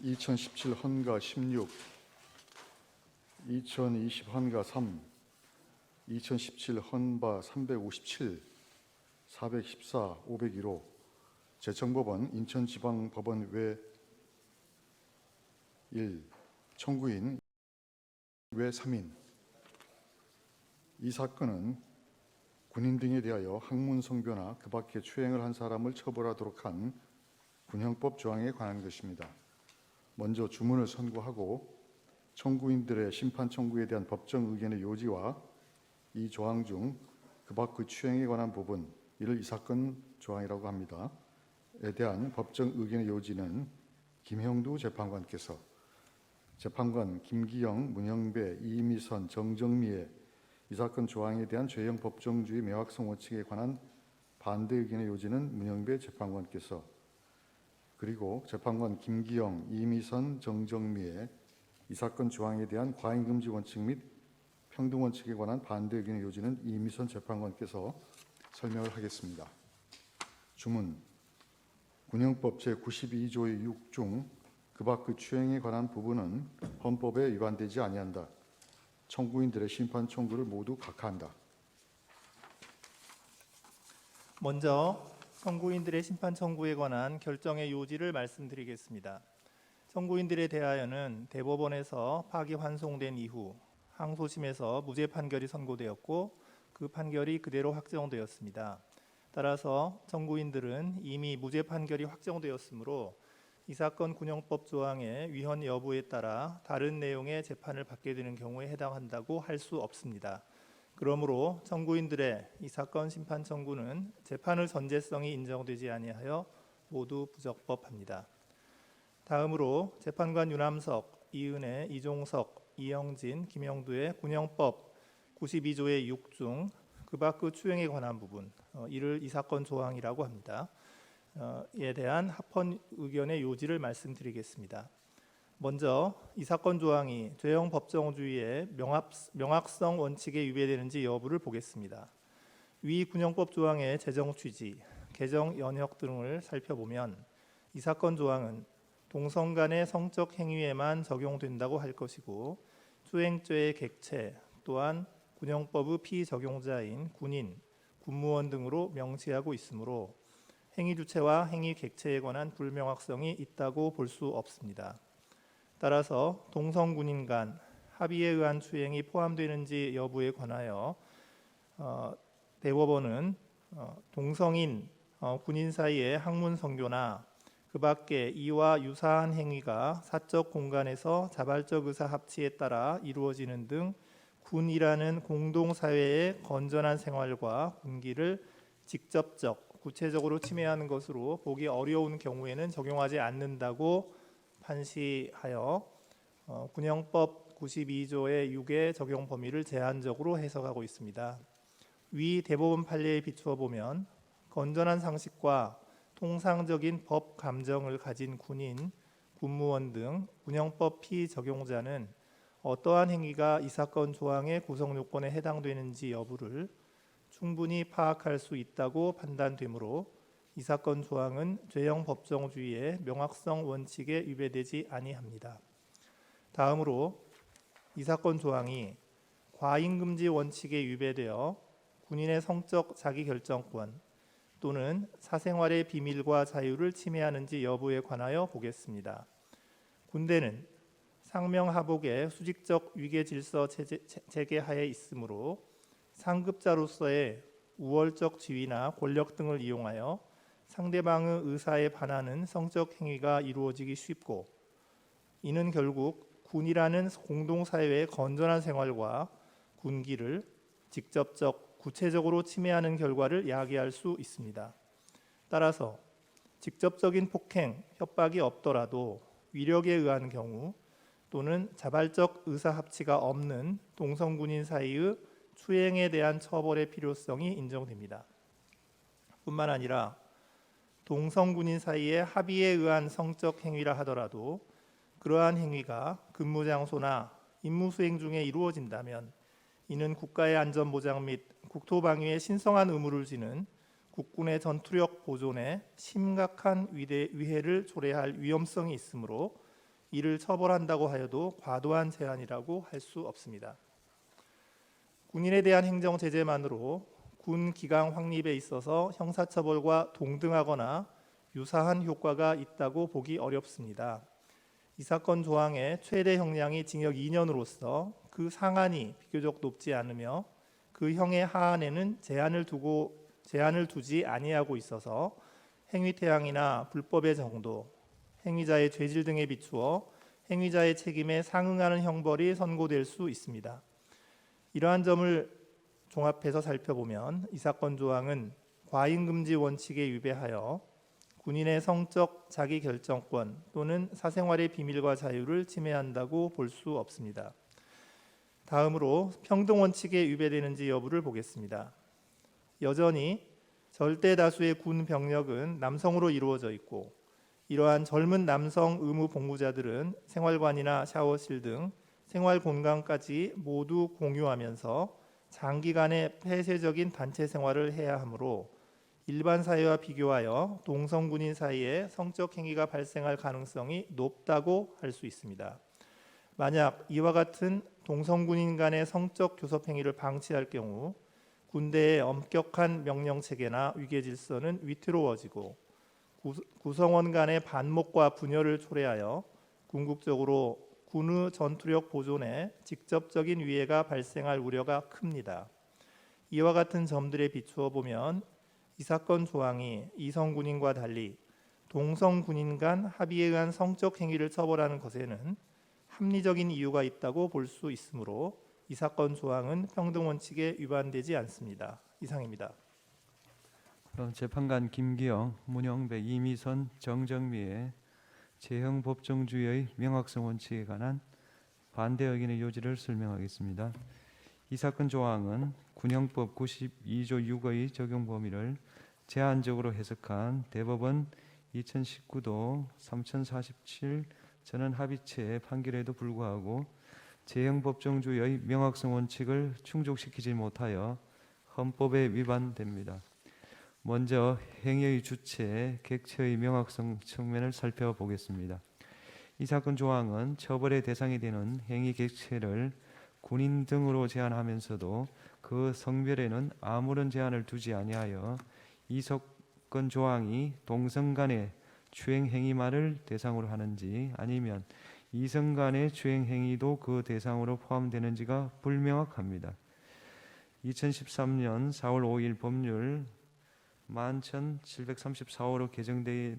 2017 헌가 16, 2020 헌가 3, 2017 헌바 357, 414, 501호 제청법원 인천지방법원 외 1, 청구인 외 3인. 이 사건은 군인 등에 대하여 학문 성교나 그 밖의 추행을 한 사람을 처벌하도록 한 군형법 조항에 관한 것입니다. 먼저 주문을 선고하고 청구인들의 심판 청구에 대한 법정 의견의 요지와 이 조항 중 그 밖의 추행에 관한 부분, 이를 이 사건 조항이라고 합니다. 에 대한 법정 의견의 요지는 김형두 재판관께서 재판관 김기영, 문형배, 이미선, 정정미의 이 사건 조항에 대한 죄형 법정주의 명확성 원칙에 관한 반대 의견의 요지는 문형배 재판관께서, 그리고 재판관 김기영, 이미선, 정정미의 이 사건 조항에 대한 과잉금지 원칙 및 평등 원칙에 관한 반대 의견의 요지는 이미선 재판관께서 설명을 하겠습니다. 주문. 군형법 제92조의 6 중 그 밖의 추행에 관한 부분은 헌법에 위반되지 아니한다. 청구인들의 심판 청구를 모두 각하한다. 먼저 청구인들의 심판 청구에 관한 결정의 요지를 말씀드리겠습니다. 청구인들에 대하여는 대법원에서 파기환송된 이후 항소심에서 무죄 판결이 선고되었고 그 판결이 그대로 확정되었습니다. 따라서 청구인들은 이미 무죄 판결이 확정되었으므로 이 사건 군형법 조항의 위헌 여부에 따라 다른 내용의 재판을 받게 되는 경우에 해당한다고 할 수 없습니다. 그러므로 청구인들의 이 사건 심판 청구는 재판의 전제성이 인정되지 아니하여 모두 부적법합니다. 다음으로 재판관 유남석, 이은혜, 이종석, 이영진, 김영두의 군형법 92조의 6 중 그 밖의 추행에 관한 부분, 이를 이 사건 조항이라고 합니다. 에 대한 합헌 의견의 요지를 말씀드리겠습니다. 먼저 이 사건 조항이 죄형 법정주의의 명확성 원칙에 위배되는지 여부를 보겠습니다. 위 군형법 조항의 제정 취지, 개정 연역 등을 살펴보면 이 사건 조항은 동성 간의 성적 행위에만 적용된다고 할 것이고 추행죄의 객체 또한 군형법의 피적용자인 군인, 군무원 등으로 명시하고 있으므로 행위 주체와 행위 객체에 관한 불명확성이 있다고 볼 수 없습니다. 따라서 동성 군인 간 합의에 의한 추행이 포함되는지 여부에 관하여 대법원은 동성인 군인 사이의 학문 성교나 그 밖에 이와 유사한 행위가 사적 공간에서 자발적 의사 합치에 따라 이루어지는 등 군이라는 공동사회의 건전한 생활과 군기를 직접적, 구체적으로 침해하는 것으로 보기 어려운 경우에는 적용하지 않는다고 판시하여 군형법 92조의 6의 적용 범위를 제한적으로 해석하고 있습니다. 위 대법원 판례에 비추어 보면 건전한 상식과 통상적인 법 감정을 가진 군인, 군무원 등 군형법 피적용자는 어떠한 행위가 이 사건 조항의 구성 요건에 해당되는지 여부를 충분히 파악할 수 있다고 판단되므로 이 사건 조항은 죄형 법정주의의 명확성 원칙에 위배되지 아니합니다. 다음으로 이 사건 조항이 과잉금지 원칙에 위배되어 군인의 성적 자기결정권 또는 사생활의 비밀과 자유를 침해하는지 여부에 관하여 보겠습니다. 군대는 상명하복의 수직적 위계질서 체계하에 있으므로 상급자로서의 우월적 지위나 권력 등을 이용하여 상대방의 의사에 반하는 성적 행위가 이루어지기 쉽고 이는 결국 군이라는 공동사회의 건전한 생활과 군기를 직접적, 구체적으로 침해하는 결과를 야기할 수 있습니다. 따라서 직접적인 폭행, 협박이 없더라도 위력에 의한 경우 또는 자발적 의사합치가 없는 동성군인 사이의 추행에 대한 처벌의 필요성이 인정됩니다. 뿐만 아니라 동성군인 사이의 합의에 의한 성적 행위라 하더라도 그러한 행위가 근무장소나 임무수행 중에 이루어진다면 이는 국가의 안전보장 및 국토방위에 신성한 의무를 지는 국군의 전투력 보존에 심각한 위해를 초래할 위험성이 있으므로 이를 처벌한다고 하여도 과도한 제한이라고 할 수 없습니다. 군인에 대한 행정 제재만으로 군 기강 확립에 있어서 형사처벌과 동등하거나 유사한 효과가 있다고 보기 어렵습니다. 이 사건 조항의 최대 형량이 징역 2년으로서 그 상한이 비교적 높지 않으며 그 형의 하한에는 제한을 두지 아니하고 있어서 행위 태양이나 불법의 정도, 행위자의 죄질 등에 비추어 행위자의 책임에 상응하는 형벌이 선고될 수 있습니다. 이러한 점을 종합해서 살펴보면 이 사건 조항은 과잉금지 원칙에 위배하여 군인의 성적 자기결정권 또는 사생활의 비밀과 자유를 침해한다고 볼 수 없습니다. 다음으로 평등 원칙에 위배되는지 여부를 보겠습니다. 여전히 절대 다수의 군 병력은 남성으로 이루어져 있고 이러한 젊은 남성 의무 복무자들은 생활관이나 샤워실 등 생활 공간까지 모두 공유하면서 장기간의 폐쇄적인 단체 생활을 해야 하므로 일반 사회와 비교하여 동성군인 사이에 성적 행위가 발생할 가능성이 높다고 할 수 있습니다. 만약 이와 같은 동성군인 간의 성적 교섭 행위를 방치할 경우 군대의 엄격한 명령 체계나 위계 질서는 위태로워지고 구성원 간의 반목과 분열을 초래하여 궁극적으로 군의 전투력 보존에 직접적인 위해가 발생할 우려가 큽니다. 이와 같은 점들에 비추어 보면 이 사건 조항이 이성 군인과 달리 동성 군인 간 합의에 의한 성적 행위를 처벌하는 것에는 합리적인 이유가 있다고 볼 수 있으므로 이 사건 조항은 평등 원칙에 위반되지 않습니다. 이상입니다. 그럼 재판관 김기영, 문영배, 이미선, 정정미의 재형 법정주의의 명확성 원칙에 관한 반대 의견의 요지를 설명하겠습니다. 이 사건 조항은 군형법 92조 6의 적용 범위를 제한적으로 해석한 대법원 2019도 3047 전원 합의체의 판결에도 불구하고 재형 법정주의의 명확성 원칙을 충족시키지 못하여 헌법에 위반됩니다. 먼저 행위의 주체, 객체의 명확성 측면을 살펴보겠습니다. 이 사건 조항은 처벌의 대상이 되는 행위 객체를 군인 등으로 제한하면서도 그 성별에는 아무런 제한을 두지 아니하여 이 사건 조항이 동성 간의 추행 행위만을 대상으로 하는지 아니면 이성 간의 추행 행위도 그 대상으로 포함되는지가 불명확합니다. 2013년 4월 5일 법률 11,734호로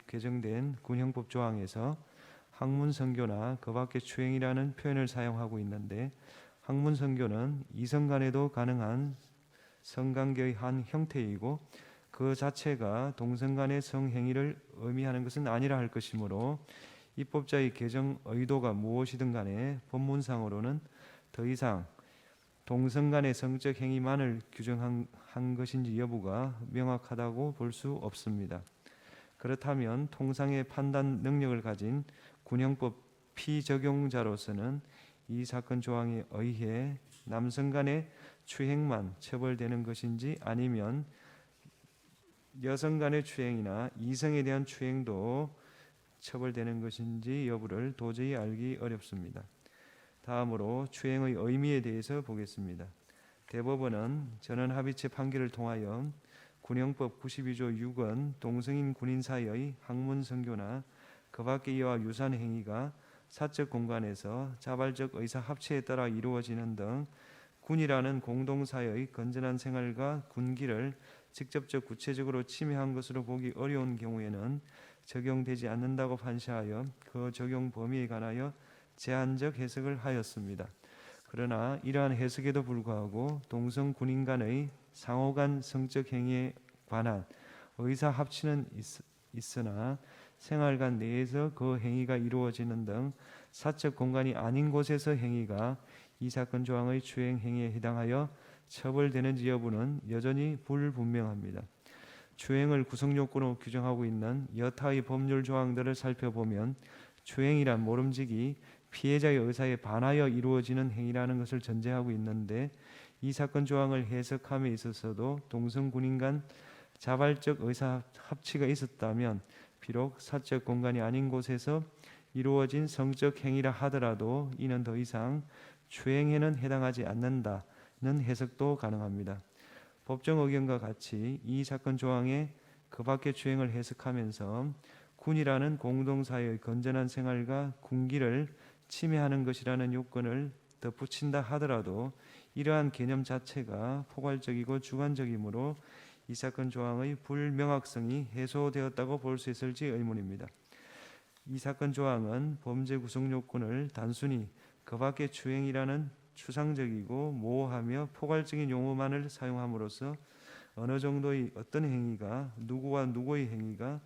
개정된 군형법 조항에서 학문성교나 그 밖의 추행이라는 표현을 사용하고 있는데 학문성교는 이성 간에도 가능한 성관계의 한 형태이고 그 자체가 동성 간의 성행위를 의미하는 것은 아니라 할 것이므로 입법자의 개정 의도가 무엇이든 간에 법문상으로는 더 이상 동성 간의 성적 행위만을 규정한 것인지 여부가 명확하다고 볼 수 없습니다. 그렇다면 통상의 판단 능력을 가진 군형법 피적용자로서는 이 사건 조항에 의해 남성 간의 추행만 처벌되는 것인지 아니면 여성 간의 추행이나 이성에 대한 추행도 처벌되는 것인지 여부를 도저히 알기 어렵습니다. 다음으로 추행의 의미에 대해서 보겠습니다. 대법원은 전원 합의체 판결을 통하여 군형법 92조 6은 동성인 군인 사이의 학문성교나 그 밖의 이와 유사한 행위가 사적 공간에서 자발적 의사 합치에 따라 이루어지는 등 군이라는 공동사회의 건전한 생활과 군기를 직접적 구체적으로 침해한 것으로 보기 어려운 경우에는 적용되지 않는다고 판시하여 그 적용 범위에 관하여 제한적 해석을 하였습니다. 그러나 이러한 해석에도 불구하고 동성 군인 간의 상호간 성적 행위에 관한 의사 합치는 있으나 생활관 내에서 그 행위가 이루어지는 등 사적 공간이 아닌 곳에서 행위가 이 사건 조항의 추행 행위에 해당하여 처벌되는지 여부는 여전히 불분명합니다. 추행을 구성요건으로 규정하고 있는 여타의 법률 조항들을 살펴보면 추행이란 모름지기 피해자의 의사에 반하여 이루어지는 행위라는 것을 전제하고 있는데 이 사건 조항을 해석함에 있어서도 동성 군인 간 자발적 의사 합치가 있었다면 비록 사적 공간이 아닌 곳에서 이루어진 성적 행위라 하더라도 이는 더 이상 추행에는 해당하지 않는다는 해석도 가능합니다. 법정 의견과 같이 이 사건 조항의 그 밖의 추행을 해석하면서 군이라는 공동사회의 건전한 생활과 군기를 침해하는 것이라는 요건을 덧붙인다 하더라도 이러한 개념 자체가 포괄적이고 주관적이므로 이 사건 조항의 불명확성이 해소되었다고 볼 수 있을지 의문입니다. 이 사건 조항은 범죄 구성 요건을 단순히 그 밖의 추행이라는 추상적이고 모호하며 포괄적인 용어만을 사용함으로써 어느 정도의 어떤 행위가 누구와 누구의 행위가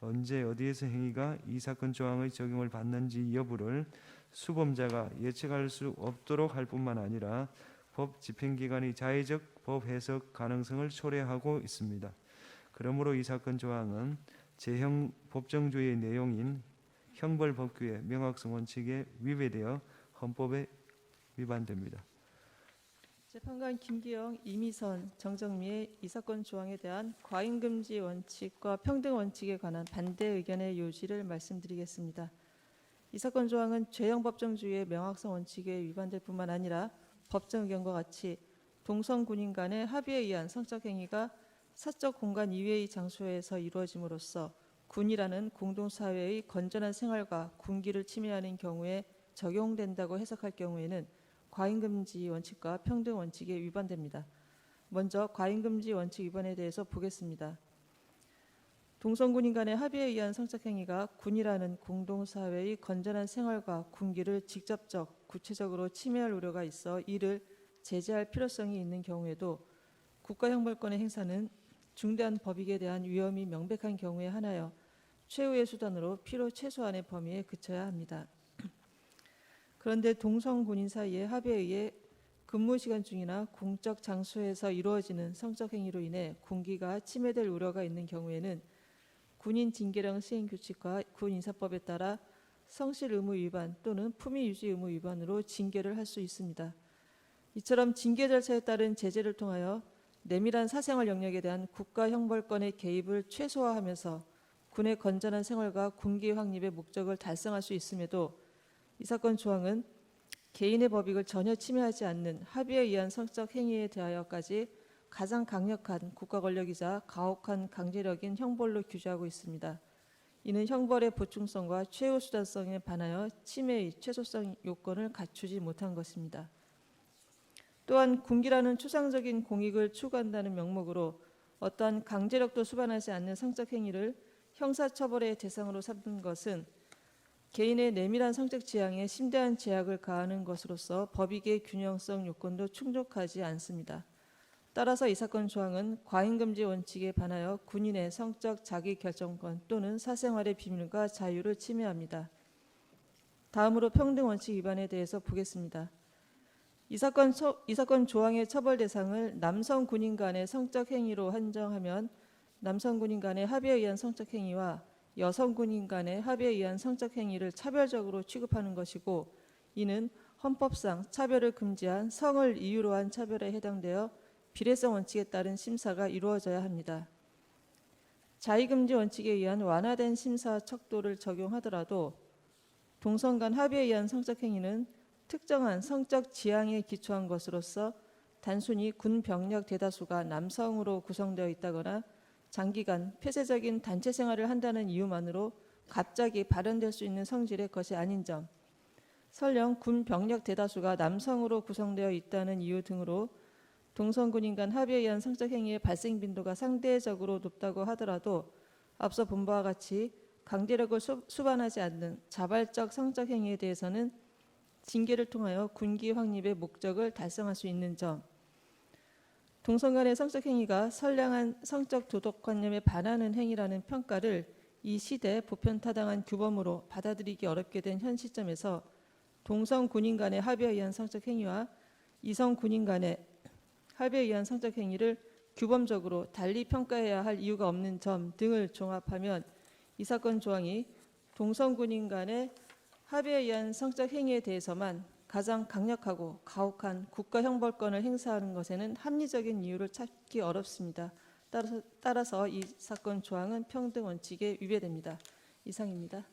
언제 어디에서 행위가 이 사건 조항의 적용을 받는지 여부를 수범자가 예측할 수 없도록 할 뿐만 아니라 법 집행기관의 자의적 법 해석 가능성을 초래하고 있습니다. 그러므로 이 사건 조항은 제형 법정주의의 내용인 형벌법규의 명확성 원칙에 위배되어 헌법에 위반됩니다. 재판관 김기영, 이미선, 정정미의 이 사건 조항에 대한 과잉금지 원칙과 평등 원칙에 관한 반대 의견의 요지를 말씀드리겠습니다. 이 사건 조항은 죄형 법정주의의 명확성 원칙에 위반될 뿐만 아니라 법정 의견과 같이 동성 군인 간의 합의에 의한 성적 행위가 사적 공간 이외의 장소에서 이루어짐으로써 군이라는 공동사회의 건전한 생활과 군기를 침해하는 경우에 적용된다고 해석할 경우에는 과잉금지 원칙과 평등 원칙에 위반됩니다. 먼저 과잉금지 원칙 위반에 대해서 보겠습니다. 동성군인 간의 합의에 의한 성적 행위가 군이라는 공동사회의 건전한 생활과 군기를 직접적, 구체적으로 침해할 우려가 있어 이를 제재할 필요성이 있는 경우에도 국가형벌권의 행사는 중대한 법익에 대한 위험이 명백한 경우에 한하여 최후의 수단으로 필요 최소한의 범위에 그쳐야 합니다. 그런데 동성 군인 사이의 합의에 의해 근무 시간 중이나 공적 장소에서 이루어지는 성적 행위로 인해 군기가 침해될 우려가 있는 경우에는 군인 징계령 시행 규칙과 군 인사법에 따라 성실 의무 위반 또는 품위 유지 의무 위반으로 징계를 할 수 있습니다. 이처럼 징계 절차에 따른 제재를 통하여 내밀한 사생활 영역에 대한 국가 형벌권의 개입을 최소화하면서 군의 건전한 생활과 군기 확립의 목적을 달성할 수 있음에도 이 사건 조항은 개인의 법익을 전혀 침해하지 않는 합의에 의한 성적 행위에 대하여까지 가장 강력한 국가 권력이자 가혹한 강제력인 형벌로 규정하고 있습니다. 이는 형벌의 보충성과 최후 수단성에 반하여 침해의 최소성 요건을 갖추지 못한 것입니다. 또한 군기라는 추상적인 공익을 추구한다는 명목으로 어떠한 강제력도 수반하지 않는 성적 행위를 형사처벌의 대상으로 삼는 것은 개인의 내밀한 성적 지향에 심대한 제약을 가하는 것으로서 법익의 균형성 요건도 충족하지 않습니다. 따라서 이 사건 조항은 과잉금지 원칙에 반하여 군인의 성적 자기결정권 또는 사생활의 비밀과 자유를 침해합니다. 다음으로 평등 원칙 위반에 대해서 보겠습니다. 이 사건 조항의 처벌 대상을 남성 군인 간의 성적 행위로 한정하면 남성 군인 간의 합의에 의한 성적 행위와 여성 군인 간의 합의에 의한 성적 행위를 차별적으로 취급하는 것이고 이는 헌법상 차별을 금지한 성을 이유로 한 차별에 해당되어 비례성 원칙에 따른 심사가 이루어져야 합니다. 자의금지 원칙에 의한 완화된 심사 척도를 적용하더라도 동성 간 합의에 의한 성적 행위는 특정한 성적 지향에 기초한 것으로서 단순히 군 병력 대다수가 남성으로 구성되어 있다거나 장기간 폐쇄적인 단체 생활을 한다는 이유만으로 갑자기 발현될 수 있는 성질의 것이 아닌 점, 설령 군 병력 대다수가 남성으로 구성되어 있다는 이유 등으로 동성군인 간 합의에 의한 성적 행위의 발생 빈도가 상대적으로 높다고 하더라도 앞서 본 바와 같이 강제력을 수반하지 않는 자발적 성적 행위에 대해서는 징계를 통하여 군기 확립의 목적을 달성할 수 있는 점, 동성 간의 성적 행위가 선량한 성적 도덕관념에 반하는 행위라는 평가를 이 시대 보편타당한 규범으로 받아들이기 어렵게 된 현 시점에서 동성 군인 간의 합의에 의한 성적 행위와 이성 군인 간의 합의에 의한 성적 행위를 규범적으로 달리 평가해야 할 이유가 없는 점 등을 종합하면 이 사건 조항이 동성 군인 간의 합의에 의한 성적 행위에 대해서만 가장 강력하고 가혹한 국가 형벌권을 행사하는 것에는 합리적인 이유를 찾기 어렵습니다. 따라서 이 사건 조항은 평등 원칙에 위배됩니다. 이상입니다.